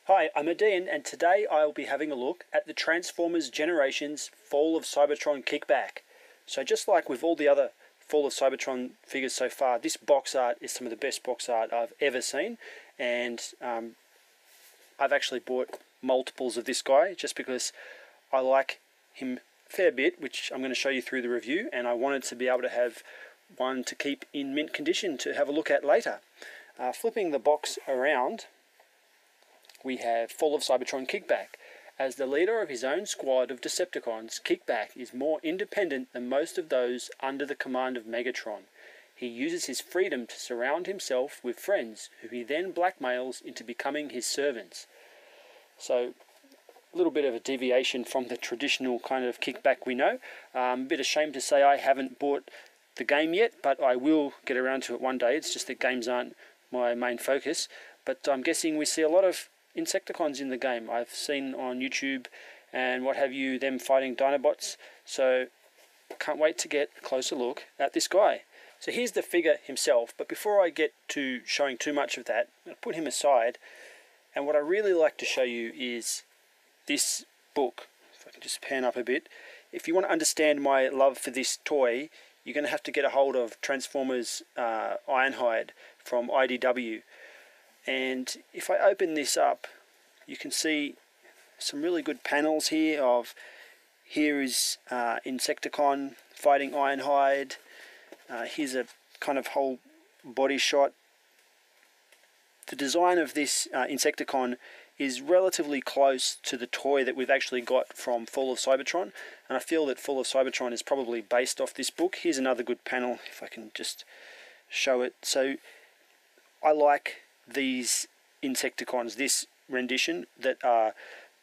Hi, I'm odeean, and today I'll be having a look at the Transformers Generations Fall of Cybertron Kickback. So just like with all the other Fall of Cybertron figures so far, this box art is some of the best box art I've ever seen, and I've actually bought multiples of this guy just because I like him a fair bit, which I'm going to show you through the review, and I wanted to be able to have one to keep in mint condition to have a look at later. Flipping the box around, we have Fall of Cybertron Kickback. As the leader of his own squad of Decepticons, Kickback is more independent than most of those under the command of Megatron. He uses his freedom to surround himself with friends, who he then blackmails into becoming his servants. So, a little bit of a deviation from the traditional kind of Kickback we know. A bit ashamed to say I haven't bought the game yet, but I will get around to it one day. It's just that games aren't my main focus. But I'm guessing we see a lot of Insecticons in the game. I've seen on YouTube and what have you them fighting Dinobots, so I can't wait to get a closer look at this guy. So here's the figure himself, but before I get to showing too much of that, I'll put him aside, and what I really like to show you is this book. If I can just pan up a bit. If you want to understand my love for this toy, you're going to have to get a hold of Transformers Ironhide from IDW. And if I open this up, you can see some really good panels here of, here is Insecticon fighting Ironhide. Here's a kind of whole body shot. The design of this Insecticon is relatively close to the toy that we've actually got from Fall of Cybertron, and I feel that Fall of Cybertron is probably based off this book. Here's another good panel, if I can just show it. So I like these Insecticons, this rendition, that are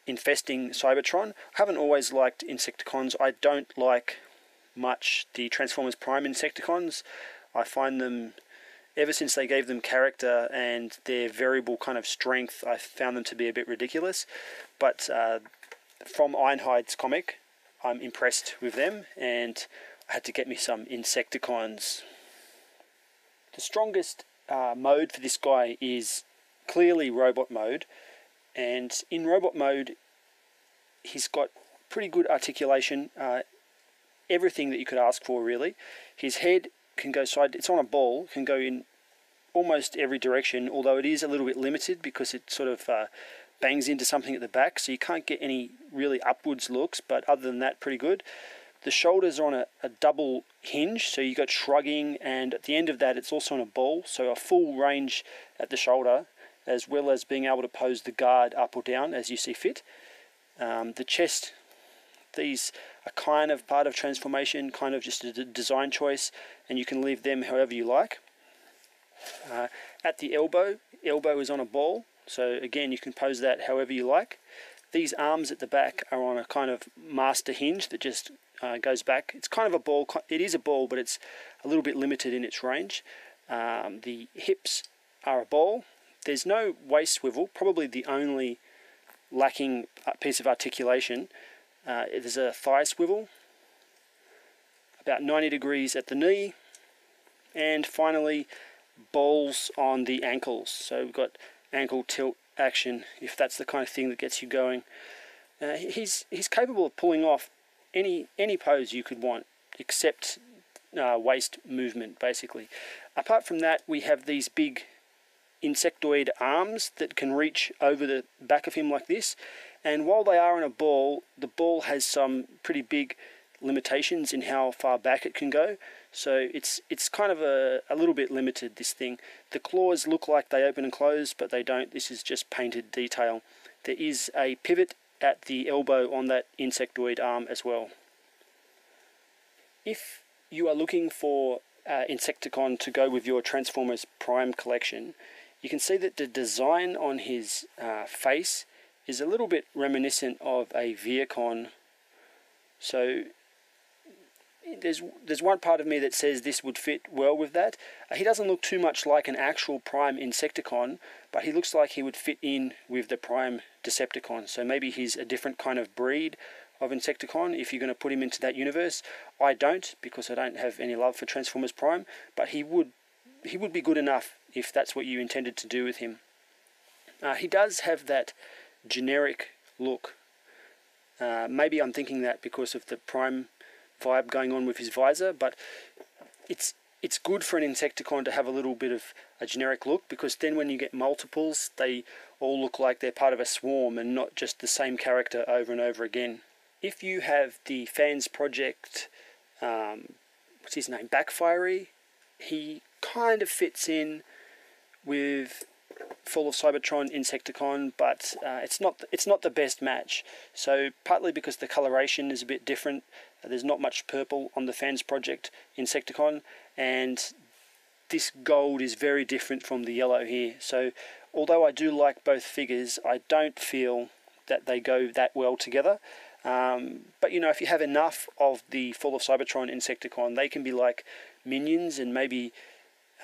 infesting Cybertron. I haven't always liked Insecticons. I don't like much the Transformers Prime Insecticons. I find them, ever since they gave them character and their variable kind of strength, I found them to be a bit ridiculous. But from Ironhide's comic, I'm impressed with them, and I had to get me some Insecticons. The strongest mode for this guy is clearly robot mode, and in robot mode he's got pretty good articulation, everything that you could ask for really. His head can go side, it's on a ball, can go in almost every direction, although it is a little bit limited because it sort of bangs into something at the back, so you can't get any really upwards looks, but other than that, pretty good. The shoulders are on a double hinge, so you got shrugging, and at the end of that it's also on a ball, so a full range at the shoulder, as well as being able to pose the guard up or down as you see fit. The chest, these are kind of part of transformation, kind of just a design choice, and you can leave them however you like. At the elbow is on a ball, so again you can pose that however you like. These arms at the back are on a kind of master hinge that just goes back. It's kind of a ball. It is a ball, but it's a little bit limited in its range. The hips are a ball. There's no waist swivel, probably the only lacking piece of articulation. There's a thigh swivel, about 90 degrees at the knee, and finally balls on the ankles. So we've got ankle tilt action, if that's the kind of thing that gets you going. He's capable of pulling off any pose you could want, except waist movement, basically. Apart from that, we have these big insectoid arms that can reach over the back of him like this, and while they are in a ball, the ball has some pretty big limitations in how far back it can go, so it's kind of a little bit limited, this thing. The claws look like they open and close, but they don't. This is just painted detail. There is a pivot at the elbow on that insectoid arm as well. If you are looking for Insecticon to go with your Transformers Prime collection, you can see that the design on his face is a little bit reminiscent of a Viacon. So there's one part of me that says this would fit well with that. He doesn't look too much like an actual Prime Insecticon, but he looks like he would fit in with the Prime Decepticon. So maybe he's a different kind of breed of Insecticon if you're going to put him into that universe. I don't, because I don't have any love for Transformers Prime, but he would be good enough if that's what you intended to do with him. He does have that generic look. Maybe I'm thinking that because of the Prime vibe going on with his visor, but it's good for an Insecticon to have a little bit of a generic look, because then when you get multiples, they all look like they're part of a swarm and not just the same character over and over again. If you have the Fans Project, what's his name, Backfiery, he kind of fits in with Fall of Cybertron Insecticon, but it's not the best match. So partly because the coloration is a bit different, there's not much purple on the Fans Project Insecticon, and this gold is very different from the yellow here. So although I do like both figures, I don't feel that they go that well together. But you know, if you have enough of the Fall of Cybertron Insecticon, they can be like minions, and maybe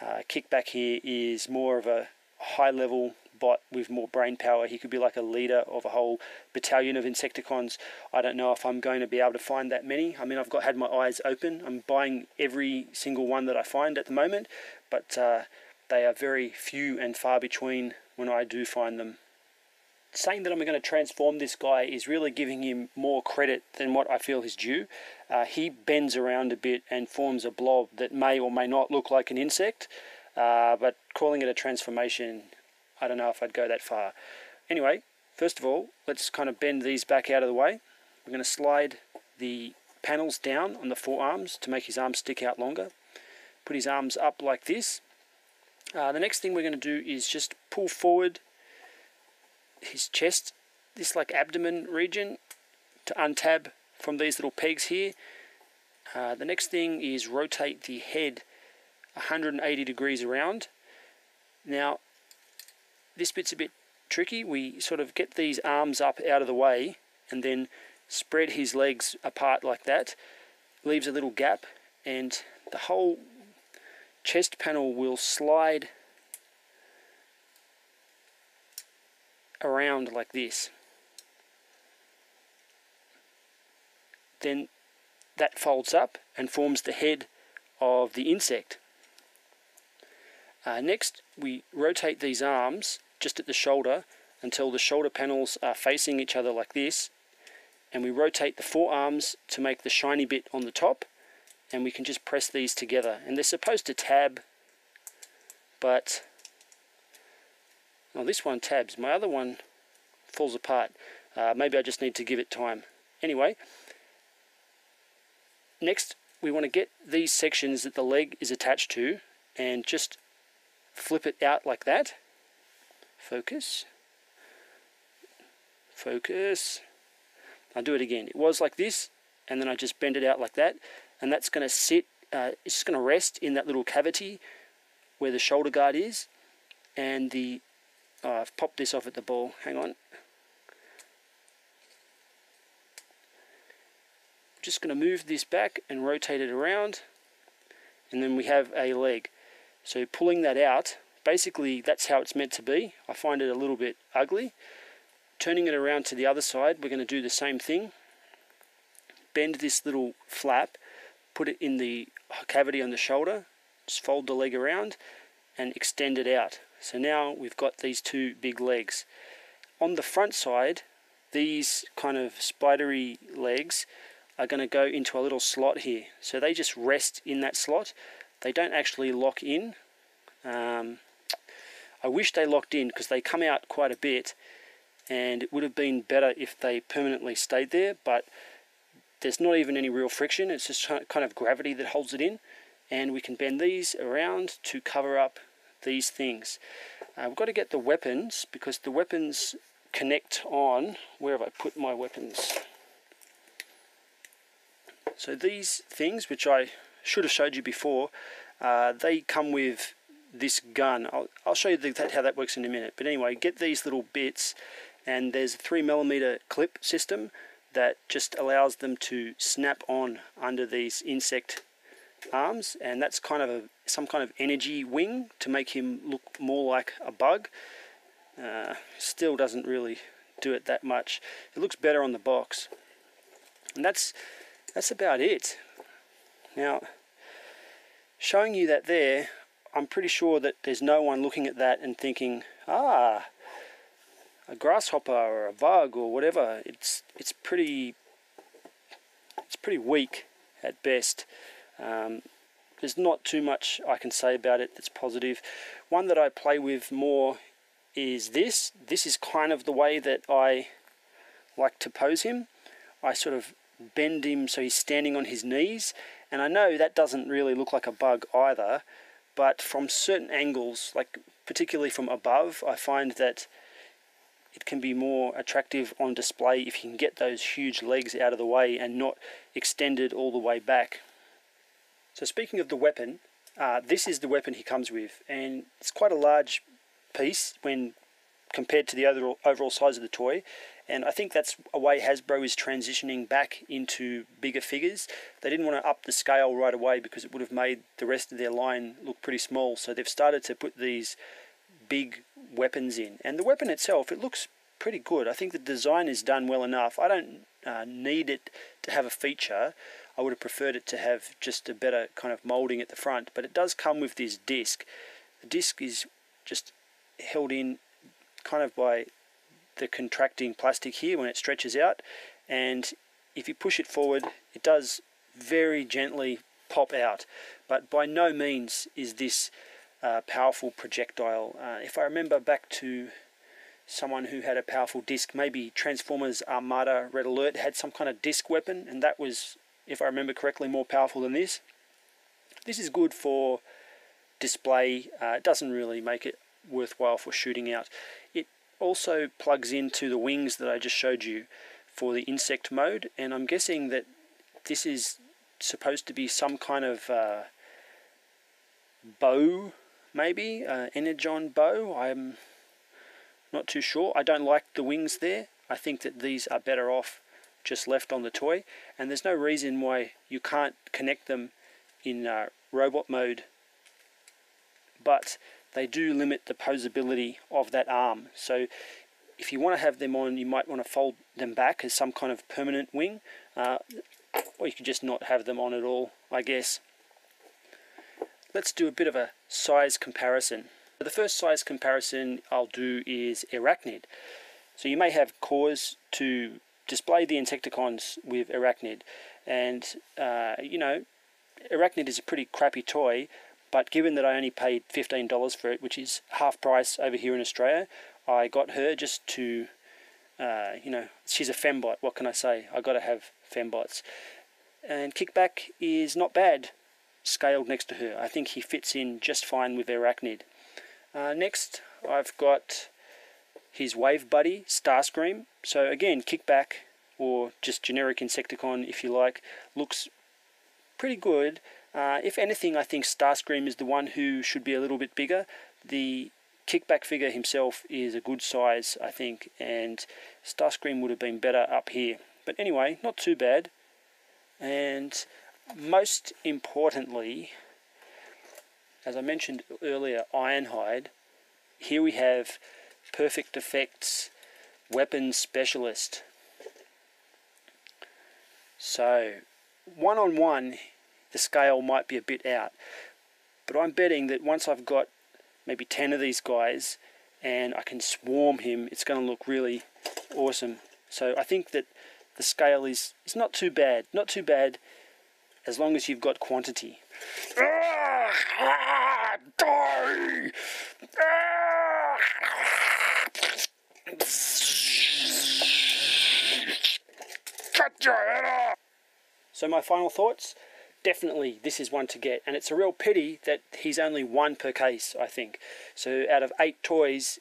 Kickback here is more of a high-level bot with more brain power. He could be like a leader of a whole battalion of Insecticons. I don't know if I'm going to be able to find that many. I mean, I've had my eyes open. I'm buying every single one that I find at the moment, but they are very few and far between when I do find them. Saying that I'm going to transform this guy is really giving him more credit than what I feel is due. He bends around a bit and forms a blob that may or may not look like an insect, but calling it a transformation, I don't know if I'd go that far. Anyway, first of all, let's kind of bend these back out of the way. We're going to slide the panels down on the forearms to make his arms stick out longer. Put his arms up like this. The next thing we're going to do is just pull forward his chest, this like abdomen region, to untab from these little pegs here. The next thing is rotate the head 180 degrees around. Now this bit's a bit tricky. We sort of get these arms up out of the way and then spread his legs apart like that. Leaves a little gap, and the whole chest panel will slide around like this. Then that folds up and forms the head of the insect. Next, we rotate these arms just at the shoulder until the shoulder panels are facing each other like this, and we rotate the forearms to make the shiny bit on the top, and we can just press these together. And they're supposed to tab, but this one tabs. My other one falls apart. Maybe I just need to give it time. Anyway, next we want to get these sections that the leg is attached to and just flip it out like that. Focus. Focus. I'll do it again. It was like this, and then I just bend it out like that, and that's going to sit, it's just going to rest in that little cavity where the shoulder guard is, and the, I've popped this off at the ball, hang on. Just going to move this back and rotate it around, and then we have a leg. So pulling that out, basically that's how it's meant to be. I find it a little bit ugly. Turning it around to the other side, we're going to do the same thing. Bend this little flap, put it in the cavity on the shoulder, just fold the leg around and extend it out. So now we've got these two big legs. On the front side, these kind of spidery legs are going to go into a little slot here. So they just rest in that slot. They don't actually lock in. I wish they locked in because they come out quite a bit, and it would have been better if they permanently stayed there, but there's not even any real friction. It's just kind of gravity that holds it in, and we can bend these around to cover up these things. We've got to get the weapons, because the weapons connect on, where have I put my weapons? So these things, which I should have showed you before, they come with this gun. I'll show you how that works in a minute. But anyway, get these little bits, and there's a 3mm clip system that just allows them to snap on under these insect arms, and that's kind of some kind of energy wing to make him look more like a bug. Still doesn't really do it that much. It looks better on the box, and that's about it. Now, showing you that there, I'm pretty sure that there's no one looking at that and thinking, a grasshopper or a bug or whatever. It's pretty weak at best. There's not too much I can say about it that's positive. One that I play with more is this. This is kind of the way that I like to pose him. I sort of bend him so he's standing on his knees, and I know that doesn't really look like a bug either, but from certain angles, like particularly from above, I find that it can be more attractive on display if you can get those huge legs out of the way and not extended all the way back. So speaking of the weapon, this is the weapon he comes with, and it's quite a large piece when compared to the overall size of the toy, and I think that's a way Hasbro is transitioning back into bigger figures. They didn't want to up the scale right away because it would have made the rest of their line look pretty small, so they've started to put these big weapons in, and the weapon itself, it looks pretty good. I think the design is done well enough. I don't need it to have a feature. I would have preferred it to have just a better kind of molding at the front, but it does come with this disc. The disc is just held in kind of by the contracting plastic here when it stretches out, and if you push it forward it does very gently pop out, but by no means is this powerful projectile. If I remember back to someone who had a powerful disc, maybe Transformers Armada Red Alert had some kind of disc weapon, and that was, if I remember correctly, more powerful than this. This is good for display. It doesn't really make it worthwhile for shooting out. It also plugs into the wings that I just showed you for the insect mode, and I'm guessing that this is supposed to be some kind of bow, maybe energon bow. I'm not too sure. I don't like the wings there. I think that these are better off just left on the toy, and there's no reason why you can't connect them in robot mode, but they do limit the posability of that arm. So if you want to have them on, you might want to fold them back as some kind of permanent wing, or you could just not have them on at all, I guess. Let's do a bit of a size comparison. The first size comparison I'll do is Arachnid. So you may have cause to display the Insecticons with Arachnid, and you know, Arachnid is a pretty crappy toy, but given that I only paid $15 for it, which is half price over here in Australia, I got her just to, you know, she's a fembot, what can I say? I got to have fembots. And Kickback is not bad scaled next to her. I think he fits in just fine with Arachnid. Next, I've got his wave buddy, Starscream. So again, Kickback, or just generic Insecticon if you like, looks pretty good. If anything, I think Starscream is the one who should be a little bit bigger. The Kickback figure himself is a good size, I think, and Starscream would have been better up here. But anyway, not too bad. And most importantly, as I mentioned earlier, Ironhide. Here we have Perfect Effects Weapons Specialist. So, one-on-one, the scale might be a bit out, but I'm betting that once I've got maybe 10 of these guys and I can swarm him, it's going to look really awesome. So I think that the scale is not too bad, as long as you've got quantity. Die! Cut your head off! So my final thoughts, definitely this is one to get, and it's a real pity that he's only one per case, I think. So out of 8 toys,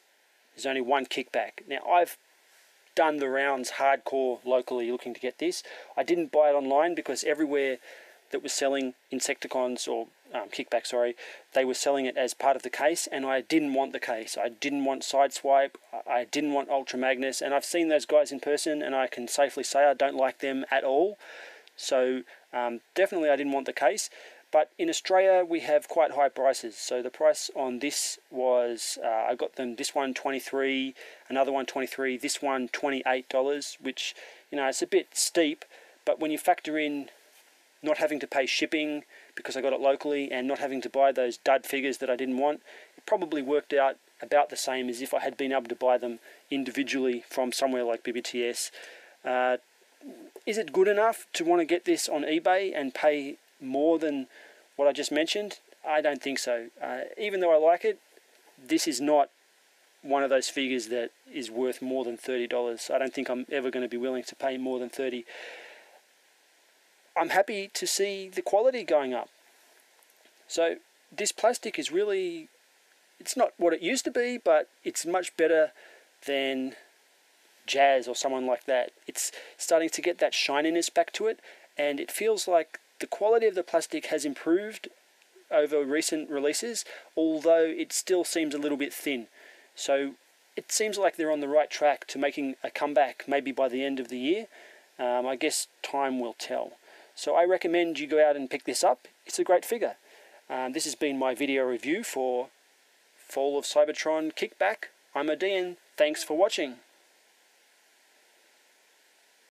there's only one Kickback. Now I've done the rounds hardcore locally looking to get this. I didn't buy it online because everywhere that was selling Insecticons, or Kickback, sorry, they were selling it as part of the case, and I didn't want the case. I didn't want Sideswipe, I didn't want Ultra Magnus, and I've seen those guys in person, and I can safely say I don't like them at all. So definitely I didn't want the case. But in Australia we have quite high prices. So the price on this was, I got them, this one $23, another one $23, this one $28, which, you know, it's a bit steep, but when you factor in not having to pay shipping because I got it locally and not having to buy those dud figures that I didn't want, it probably worked out about the same as if I had been able to buy them individually from somewhere like BBTS. Is it good enough to want to get this on eBay and pay more than what I just mentioned? I don't think so. Even though I like it, this is not one of those figures that is worth more than $30. I don't think I'm ever going to be willing to pay more than $30. I'm happy to see the quality going up. So this plastic is really, it's not what it used to be, but it's much better than Jazz or someone like that. It's starting to get that shininess back to it, and it feels like the quality of the plastic has improved over recent releases, although it still seems a little bit thin. So it seems like they're on the right track to making a comeback maybe by the end of the year. I guess time will tell. So I recommend you go out and pick this up. It's a great figure. This has been my video review for Fall of Cybertron Kickback. I'm odeean. Thanks for watching.